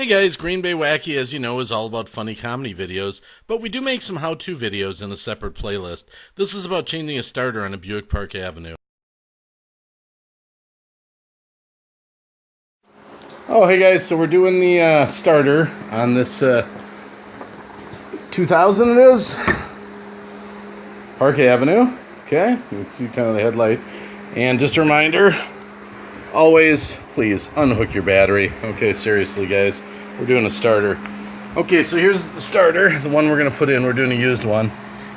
Hey guys, Green Bay Wacky, as you know, is all about funny comedy videos, but we do make some how-to videos in a separate playlist. This is about changing a starter on a Buick Park Avenue. Oh, hey guys, so we're doing the starter on this 2000 it is, Park Avenue. Okay, you can see kind of the headlight. And just a reminder, always, please, unhook your battery. Okay, seriously, guys. We're doing a starter. Okay, so here's the starter, the one we're going to put in. We're doing a used one.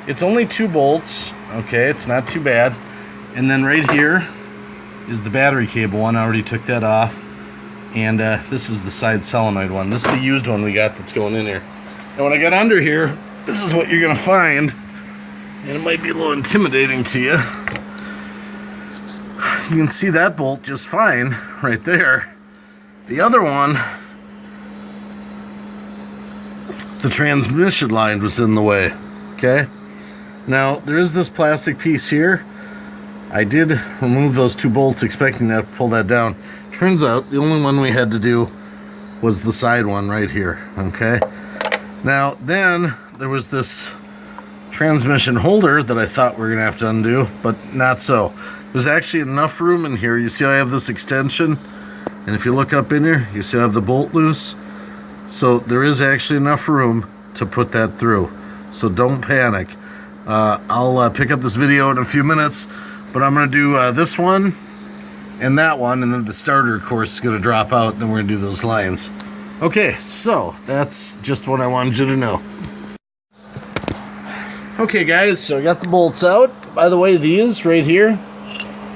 It's only 2 bolts. Okay, it's not too bad. And then right here is the battery cable one. I already took that off. And this is the side solenoid one. This is the used one we got that's going in here. And when I get under here, this is what you're going to find. And it might be a little intimidating to you. You can see that bolt just fine right there. The other one, the transmission line was in the way. Okay? Now, there is this plastic piece here. I did remove those 2 bolts expecting that to pull that down. Turns out the only one we had to do was the side one right here. Okay? Now, then there was this transmission holder that I thought we were going to have to undo, but not so. There's actually enough room in here. You see I have this extension, and if you look up in here, you see I have the bolt loose. So there is actually enough room to put that through. So don't panic. I'll pick up this video in a few minutes, but I'm going to do this one and that one, and then the starter, of course, is going to drop out, and then we're going to do those lines. Okay, so that's just what I wanted you to know. Okay, guys, so I got the bolts out. By the way, these right here,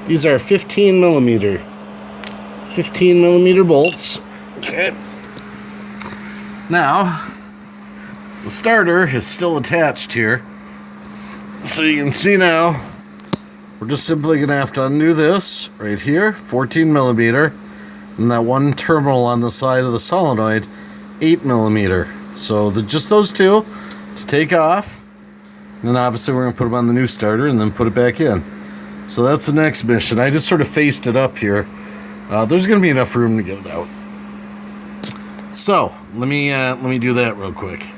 these are 15 millimeter bolts. Okay. Now, the starter is still attached here. So you can see now, we're just simply going to have to undo this right here, 14 millimeter, and that one terminal on the side of the solenoid, 8 millimeter. So just those 2 to take off. And then obviously we're going to put them on the new starter and then put it back in. So that's the next mission. I just sort of faced it up here. There's going to be enough room to get it out. So let me do that real quick.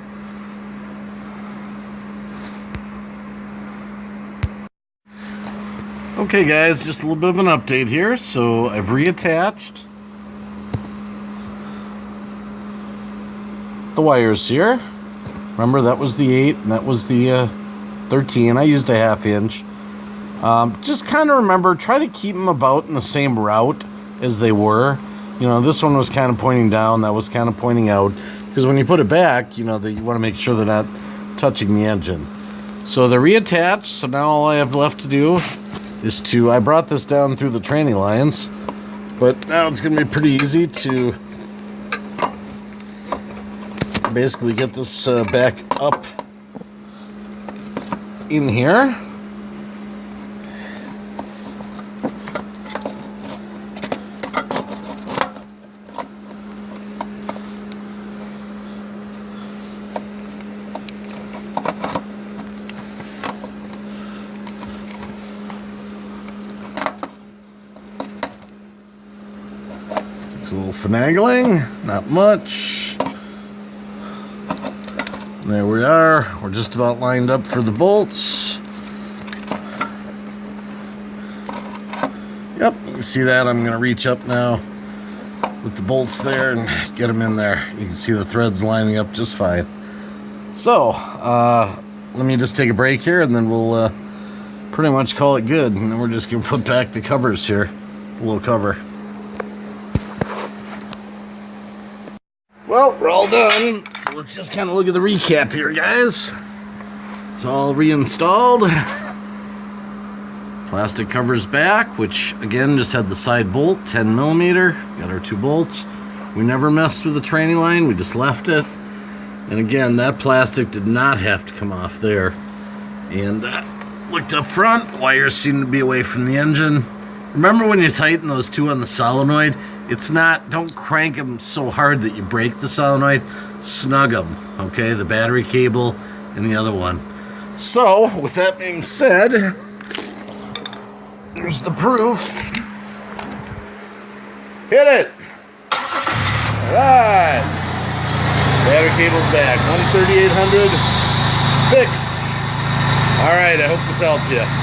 Okay, guys, just a little bit of an update here. So I've reattached the wires here. Remember, that was the 8 and that was the 13. I used a 1/2 inch. Just kind of remember, try to keep them about in the same route as they were. You know, this one was kind of pointing down, that was kind of pointing out. Because when you put it back, you know, you want to make sure they're not touching the engine. So they're reattached, so now all I have left to do is I brought this down through the tranny lines, but now it's going to be pretty easy to basically get this back up in here. It's a little finagling, not much. There we are. We're just about lined up for the bolts. Yep, you can see that. I'm going to reach up now with the bolts there and get them in there. You can see the threads lining up just fine. So, let me just take a break here and then we'll pretty much call it good. And then we're just going to put back the covers here, the little cover. Well, we're all done, so let's just kind of look at the recap here, guys. It's all reinstalled. Plastic covers back, which again just had the side bolt, 10 millimeter. Got our 2 bolts. We never messed with the tranny line, we just left it. And again, that plastic did not have to come off there. And looked up front, wires seem to be away from the engine. Remember when you tighten those 2 on the solenoid, don't crank them so hard that you break the solenoid. Snug them, okay? The battery cable and the other one. So, with that being said, here's the proof. Hit it! Alright! got our cables back. 13800 fixed. All right, I hope this helped you.